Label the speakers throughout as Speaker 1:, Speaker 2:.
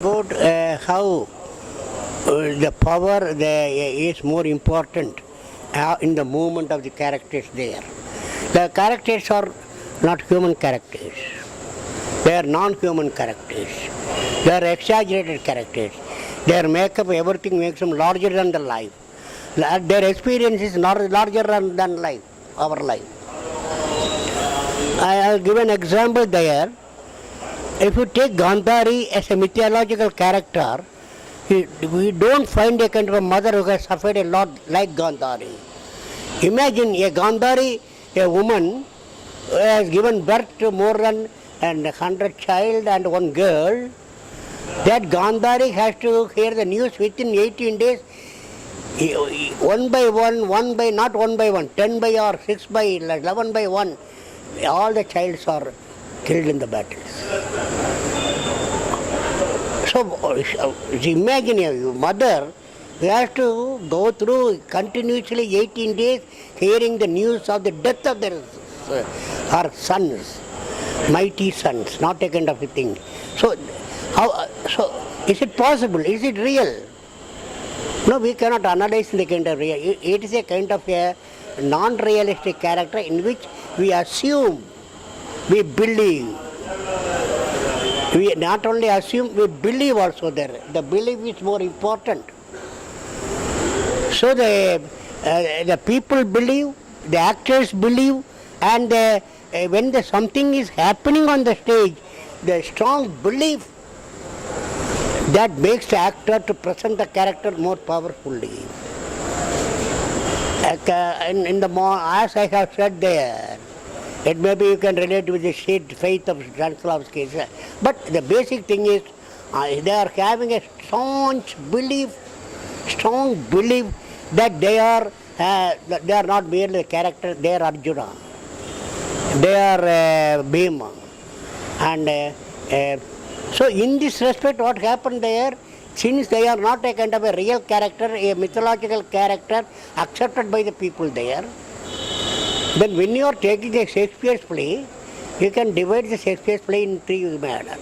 Speaker 1: About how the power is more important in the movement of the characters there. The characters are not human characters. They are non-human characters. They are exaggerated characters. Their makeup, everything makes them larger than the life. Their experience is larger than life, our life. I'll give an example there. If you take Gandhari as a mythological character, we don't find a kind of a mother who has suffered a lot like Gandhari. Imagine a Gandhari, a woman who has given birth to more than 100 child and one girl. That Gandhari has to hear the news within 18 days, one by one, 10 by or 6 by, 11 by 1. All the childs are killed in the battles. So imagine a mother who has to go through continuously 18 days hearing the news of the death of her sons, mighty sons, not a kind of a thing. So is it possible? Is it real? No, we cannot analyze the kind of real. It is a kind of a non-realistic character in which we assume, we believe. We not only assume, we believe also there. The belief is more important. So the people believe, the actors believe, and when something is happening on the stage, the strong belief that makes the actor to present the character more powerfully. As I have said there, it maybe you can relate with the faith of Stanislavski. But the basic thing is they are having a strong belief that they are not merely a character, they are Arjuna, they are Bhima. And so in this respect what happened there, since they are not a kind of a real character, a mythological character accepted by the people there, then when you are taking a Shakespeare's play, you can divide the Shakespeare's play in three manners.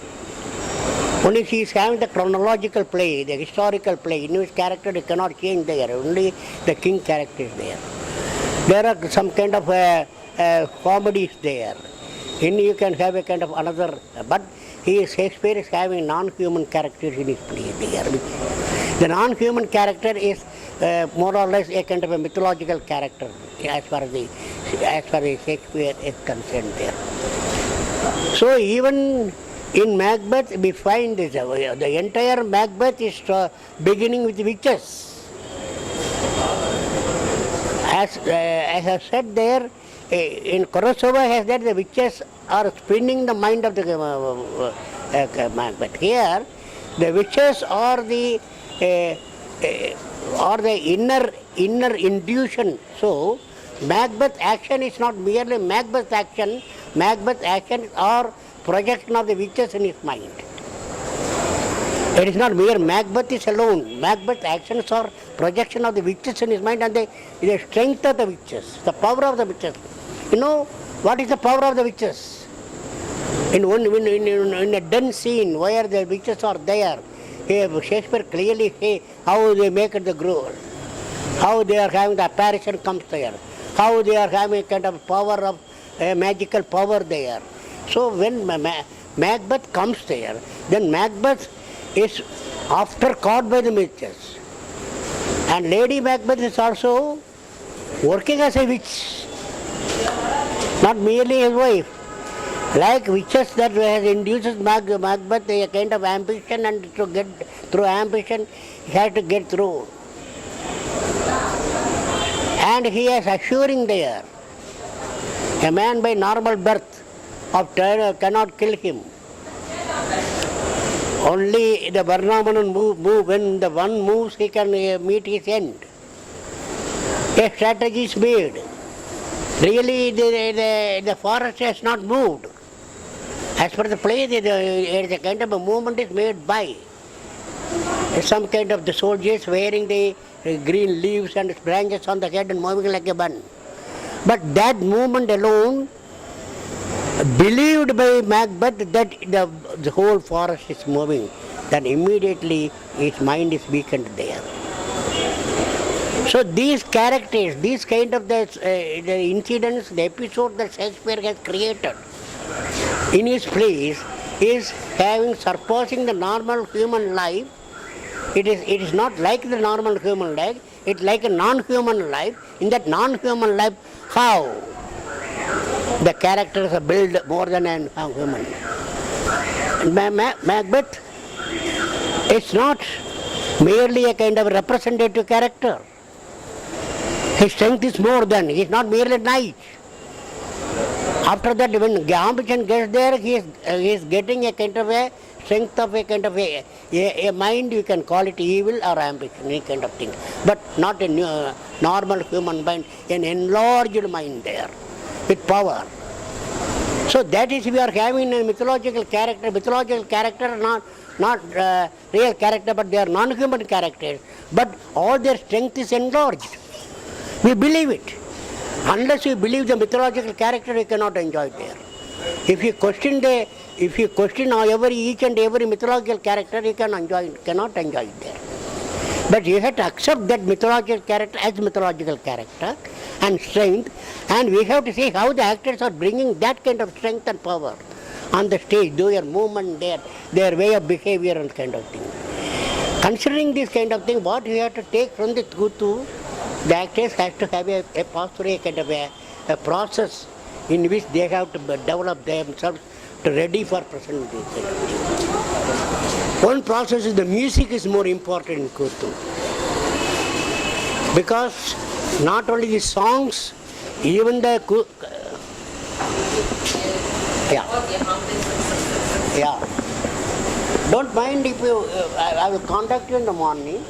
Speaker 1: Only he is having the chronological play, the historical play, in which character you cannot change there, only the king character is there. There are some kind of comedies there. You can have a kind of another, but Shakespeare is having non-human characters in his play there. The non-human character is more or less a kind of a mythological character as far as Shakespeare is concerned there. So even in Macbeth we find this, the entire Macbeth is beginning with witches. As I have said there, in Kurosawa has that the witches are spinning the mind of the Macbeth. Here the witches are the inner intuition. So Macbeth action is not merely Macbeth action or projection of the witches in his mind. It is not mere Macbeth is alone. Macbeth actions are projection of the witches in his mind and the strength of the witches, the power of the witches. You know what is the power of the witches? In a den scene where the witches are there, Shakespeare clearly say how they make the grow, how they are having the apparition comes there, how they are having a kind of power of magical power there. So when Macbeth comes there, then Macbeth is after caught by the witches. And Lady Macbeth is also working as a witch, not merely his wife. Like witches that has induces Macbeth a kind of ambition, and to get through ambition he has to get through. And he is assuring there, a man by normal birth of cannot kill him. Only the Varnamanan move, when the one moves he can meet his end. A strategy is made. Really the forest has not moved. As per the play, the kind of a movement is made by some kind of the soldiers wearing the green leaves and branches on the head and moving like a bun. But that movement alone believed by Macbeth that the whole forest is moving. then immediately his mind is weakened there. So these characters, these kind of the incidents, the episode that Shakespeare has created in his plays is having surpassing the normal human life. It is not like the normal human life, it's like a non-human life. In that non-human life, how the characters are built more than a human. Macbeth, it's not merely a kind of representative character. His strength is more than, he is not merely a knight. After that, when Ambichan gets there, he is getting a kind of a strength of a kind of a mind, you can call it evil or ambition, any kind of thing. But not a normal human mind, an enlarged mind there with power. So that is, we are having a mythological character, not real character, but they are non-human characters. But all their strength is enlarged. We believe it. Unless you believe the mythological character, you cannot enjoy it there. If you question each and every mythological character, you cannot enjoy it there. But you have to accept that mythological character as mythological character and strength, and we have to see how the actors are bringing that kind of strength and power on the stage, their movement, their way of behavior and kind of thing. Considering this kind of thing, what we have to take from the Kutu, the actors have to have a pass through a kind of a process in which they have to develop themselves to ready for presenting this kind of thing. One process is the music is more important in Kutu. Because not only the songs, even the Don't mind if you, I will contact you in the morning.